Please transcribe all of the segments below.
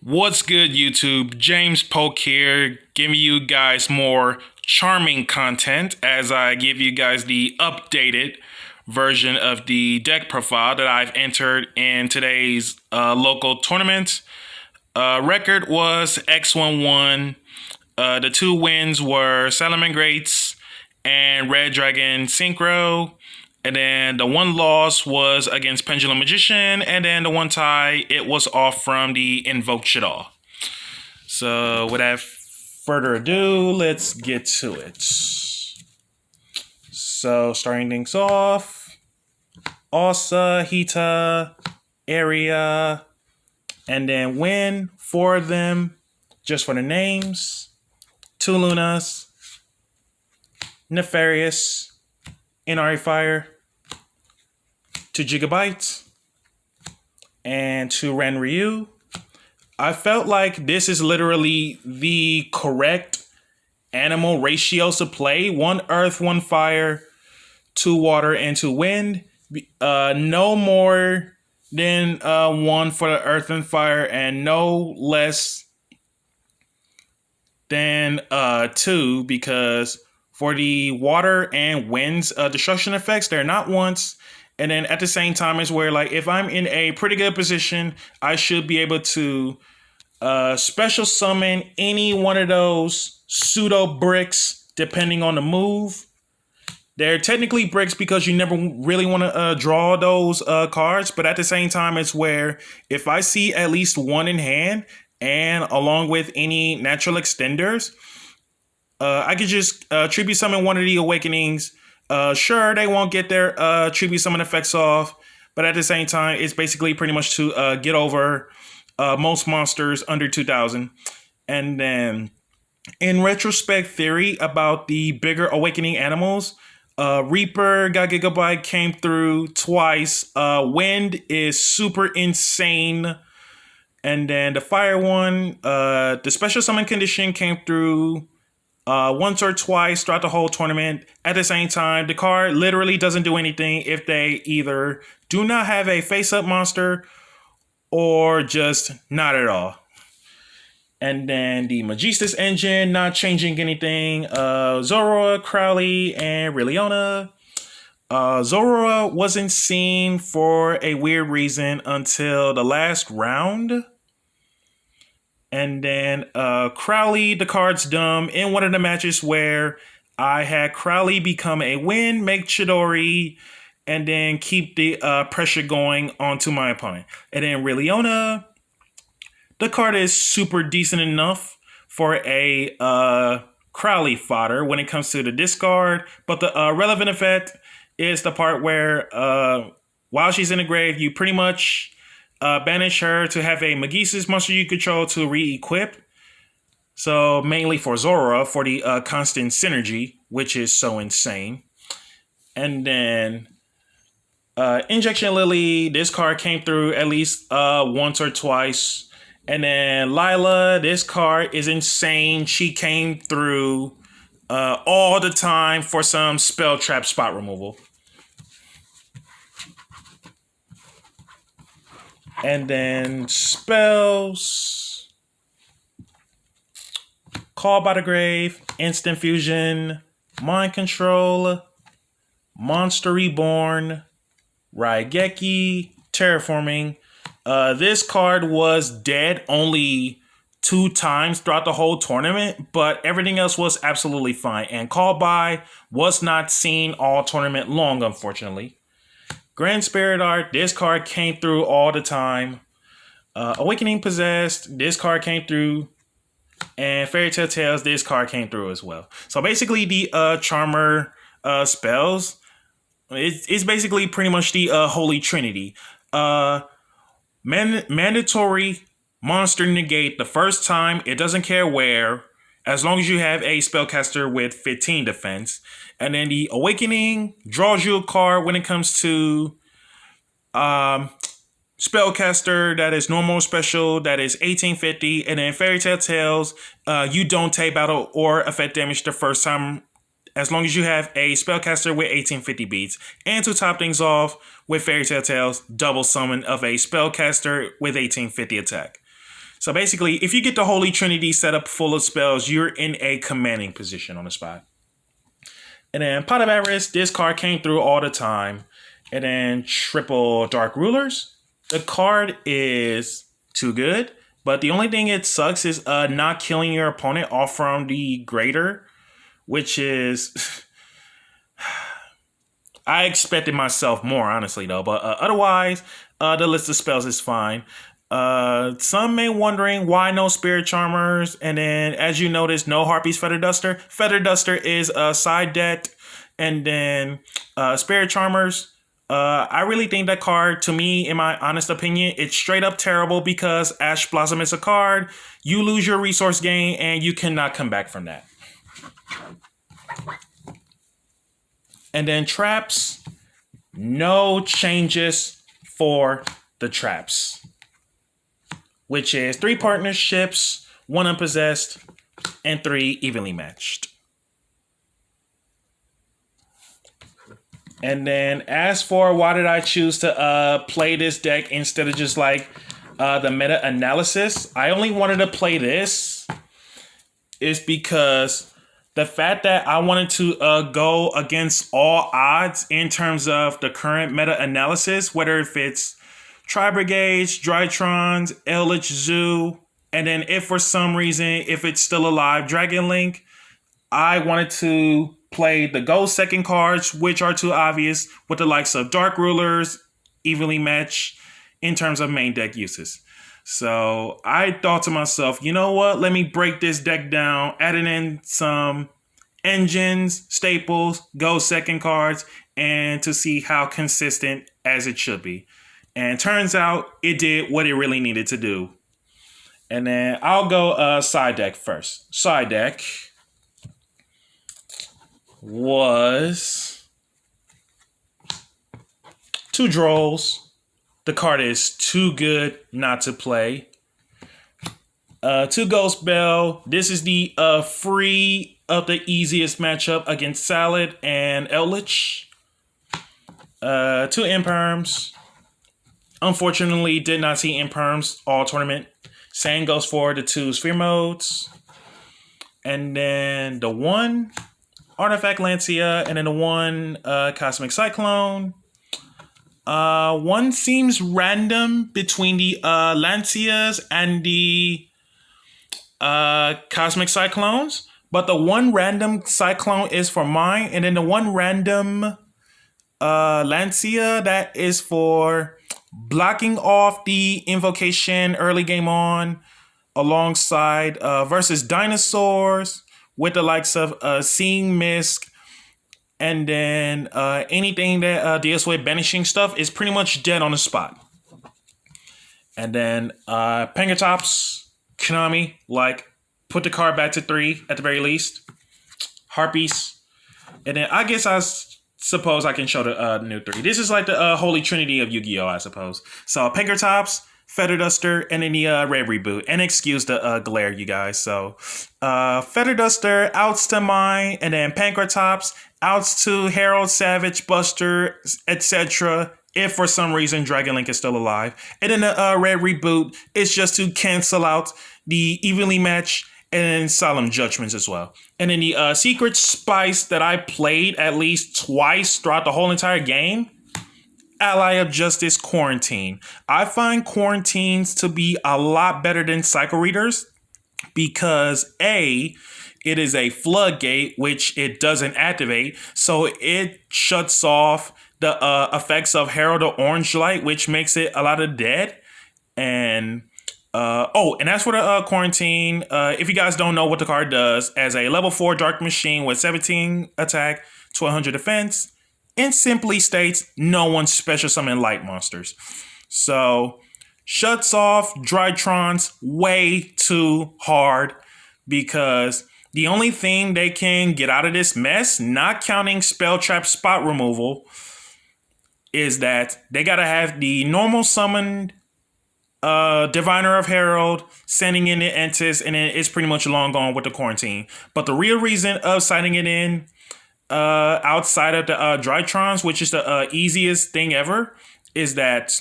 What's good, YouTube? James Polk here, giving you guys more charming content as I give you guys the updated version of the deck profile that I've entered in today's local tournament. Record was X11. The two wins were Salamangreats and Red Dragon Synchro. And then the one loss was against Pendulum Magician. And then the one tie, it was off from the Invoked Shaddoll. So without further ado, let's get to it. So starting things off, Osa, Hita, Area, and then win 4 of them just for the names. 2 Lunas, Nefarious, NRA Fire, 2 Gigabytes, and 2 Ren Ryu. I felt like this is literally the correct animal ratios to play. 1 Earth, 1 Fire, 2 Water, and 2 Wind. No more than 1 for the Earth and Fire, and no less than 2, because for the water and winds destruction effects, they're not once. And then at the same time, it's where, like, if I'm in a pretty good position, I should be able to special summon any one of those pseudo bricks, depending on the move. They're technically bricks because you never really want to draw those cards. But at the same time, it's where if I see at least 1 in hand, and along with any natural extenders, I could just tribute summon one of the awakenings. Sure, they won't get their tribute summon effects off, but at the same time, it's basically pretty much to get over most monsters under 2,000. And then, in retrospect theory about the bigger awakening animals, Reaper got Gigabyte, came through twice. Wind is super insane. And then the Fire one, the special summon condition came through once or twice throughout the whole tournament. At the same time, the card literally doesn't do anything if they either do not have a face-up monster or just not at all. And then the Magistus engine, not changing anything. Zorua, Crowley, and Rilliona. Zorua wasn't seen for a weird reason until the last round. And then Crowley, the card's dumb, in one of the matches where I had Crowley become a win, make Chidori, and then keep the pressure going onto my opponent. And then Rilliona, the card is super decent enough for a Crowley fodder when it comes to the discard. But the relevant effect is the part where while she's in the grave, you pretty much banish her to have a Magistus monster you control to re-equip. So mainly for Zorua for the constant synergy, which is so insane. And then Injection Lily, this card came through at least once or twice. And then Lila, this card is insane. She came through all the time for some spell trap spot removal. And then spells, Call by the Grave, Instant Fusion, Mind Control, Monster Reborn, Raigeki, Terraforming. This card was dead only 2 times throughout the whole tournament, but everything else was absolutely fine. And Call by was not seen all tournament long, unfortunately. Grand Spirit Art, this card came through all the time. Awakening Possessed, this card came through. And Fairy Tale Tales, this card came through as well. So basically the Charmer spells, it's basically pretty much the Holy Trinity. Mandatory monster negate the first time, it doesn't care where, as long as you have a spellcaster with 15 defense. And then the Awakening draws you a card when it comes to spellcaster that is normal special, that is 1850. And then Fairy Tale Tales, you don't take battle or effect damage the first time, as long as you have a spellcaster with 1850 beats. And to top things off, with Fairy Tale Tales, double summon of a spellcaster with 1850 attack. So basically, if you get the Holy Trinity set up full of spells, you're in a commanding position on the spot. And then Pot of Avarice, this card came through all the time. And then triple Dark Rulers. The card is too good, but the only thing it sucks is not killing your opponent off from the Greater, which is... I expected myself more, honestly, though. But otherwise, the list of spells is fine. Some may wondering why no Spirit Charmers, and then as you notice, no Harpy's Feather Duster. Feather Duster is a side deck, and then Spirit Charmers. I really think that card, to me, in my honest opinion, it's straight up terrible because Ash Blossom is a card. You lose your resource gain, and you cannot come back from that. And then traps, no changes for the traps, which is 3 partnerships, 1 unpossessed, and 3 evenly matched. And then as for why did I choose to play this deck instead of just like the meta analysis, I only wanted to play this is because the fact that I wanted to go against all odds in terms of the current meta analysis, whether if it's Tri-Brigades, Drytrons, Eldritch Zoo, and then if for some reason, if it's still alive, Dragon Link, I wanted to play the Ghost second cards, which are too obvious, with the likes of Dark Rulers, evenly matched in terms of main deck uses. So I thought to myself, you know what? Let me break this deck down, adding in some engines, staples, Ghost second cards, and to see how consistent as it should be. And turns out it did what it really needed to do. And then I'll go side deck first. Side deck was 2 Drolls. The card is too good not to play. 2 Ghost Bell. This is the free of the easiest matchup against Salad and Eldritch. 2 Imperms. Unfortunately, did not see Imperms all tournament. Same goes for the 2 Sphere Modes. And then the 1 Artifact Lancia, and then the 1 Cosmic Cyclone. One seems random between the Lancias and the Cosmic Cyclones, but the 1 random Cyclone is for mine, and then the 1 random Lancia, that is for blocking off the Invocation early game on, alongside versus Dinosaurs, with the likes of Seeing Mist, and then anything that deals with banishing stuff is pretty much dead on the spot. And then Pengertops, Konami, like, put the card back to 3 at the very least. Harpies. And then I guess suppose I can show the new 3. This is like the Holy Trinity of Yu-Gi-Oh, I suppose. So Pengertops, Feather Duster, and then the Red Reboot. And excuse the glare, you guys. So Feather Duster, outs to mine, and then Pengertops, outs to Herald, Savage, Buster, etc. If for some reason Dragon Link is still alive. And then the Red Reboot is just to cancel out the evenly matched and then Solemn Judgments as well. And then the Secret Spice that I played at least twice throughout the whole entire game, Ally of Justice Quarantine. I find Quarantines to be a lot better than Cycle Readers because A, it is a floodgate, which it doesn't activate. So it shuts off the effects of Herald of Orange Light, which makes it a lot of dead. And and as for the Quarantine, if you guys don't know what the card does, as a level 4 Dark Machine with 17 attack to 100 defense, it simply states no one special summon light monsters. So shuts off Drytrons way too hard because the only thing they can get out of this mess, not counting spell trap spot removal, is that they gotta have the normal summoned Diviner of Herald, sending in the Entis, and then it's pretty much long gone with the Quarantine. But the real reason of signing it in outside of the Drytrons, which is the easiest thing ever, is that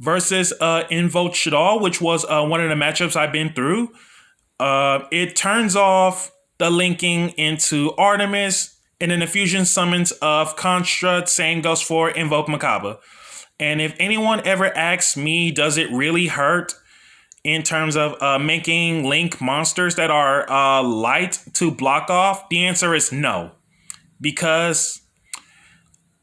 versus Invoked Shaddoll, which was one of the matchups I've been through. It turns off the linking into Artemis, and then the fusion summons of Construct. Same goes for Invoke Macabre. And if anyone ever asks me, does it really hurt in terms of making link monsters that are light to block off? The answer is no. Because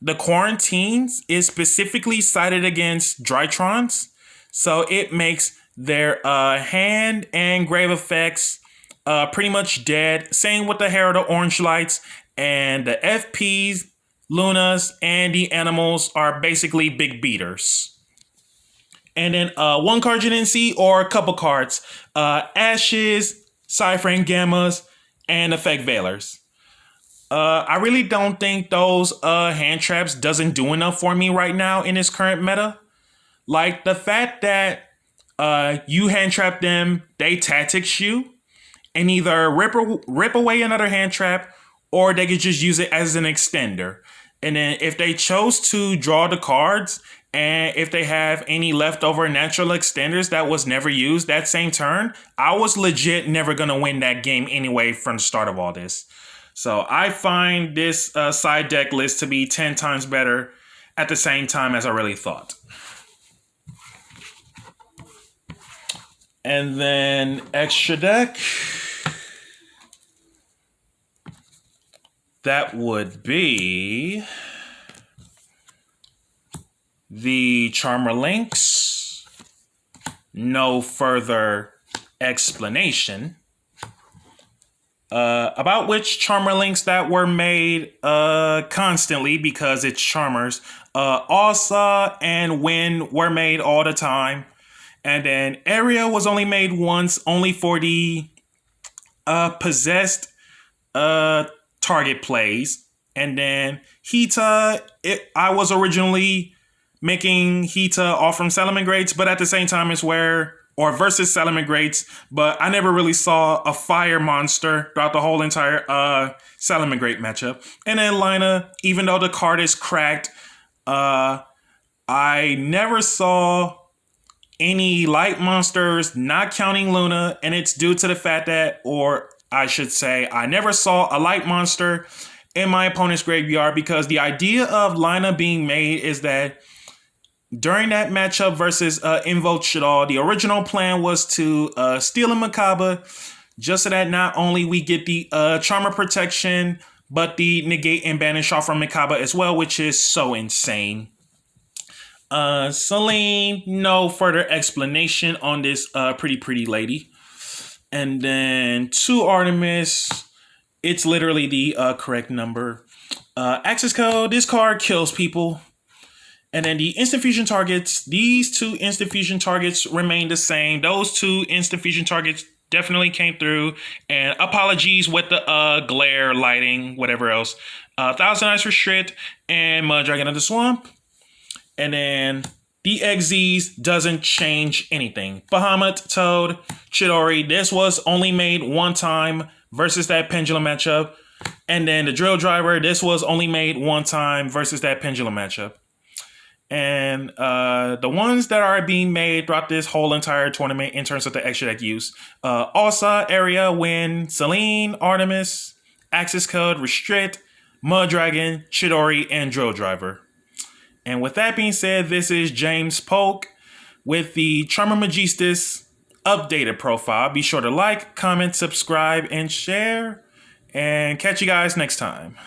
the Quarantines is specifically cited against Drytrons. So it makes their hand and grave effects pretty much dead. Same with the Herald of Orange Lights. And the FPs, Lunas, and the animals are basically big beaters. And then one card you didn't see, or a couple cards. Ashes, Cypher and Gammas, and Effect Veilers. I really don't think those hand traps doesn't do enough for me right now in this current meta. Like the fact that you hand trap them, they tactics you, and either rip away another hand trap, or they could just use it as an extender. And then if they chose to draw the cards, and if they have any leftover natural extenders that was never used that same turn, I was legit never going to win that game anyway from the start of all this. So I find this side deck list to be 10 times better at the same time as I really thought. And then extra deck. That would be the Charmer Links. No further explanation. About which Charmer Links that were made constantly because it's Charmers. Alsa and Wind were made all the time. And then Area was only made once, only for the possessed target plays. And then Hita, I was originally making Hita off from Salamangreats, but at the same time it's versus Salamangreats, but I never really saw a fire monster throughout the whole entire Salamangreat matchup. And then Lina, even though the card is cracked, I never saw any light monsters, not counting Luna, and it's due to the fact that, or I should say, I never saw a light monster in my opponent's graveyard, because the idea of Lina being made is that during that matchup versus Invoked Shaddoll, the original plan was to steal a Macabre, just so that not only we get the Charmer protection, but the negate and banish off from Macabre as well, which is so insane. Celine, no further explanation on this pretty lady. And then 2 Artemis, it's literally the correct number. Access code, this card kills people. And then the instant fusion targets, these 2 instant fusion targets remain the same. Those 2 instant fusion targets definitely came through. And apologies with the glare, lighting, whatever else. Thousand Eyes Restrict and Mud Dragon of the Swamp. And then the XZs doesn't change anything. Bahamut, Toad, Chidori, this was only made one time versus that Pendulum matchup. And then the Drill Driver, this was only made one time versus that Pendulum matchup. And the ones that are being made throughout this whole entire tournament in terms of the extra deck use. Alsa, Area, Wind, Celine, Artemis, Access Code, Restrict, Mud Dragon, Chidori, and Drill Driver. And with that being said, this is James Polk with the Charmer Magistus updated profile. Be sure to like, comment, subscribe, and share. And catch you guys next time.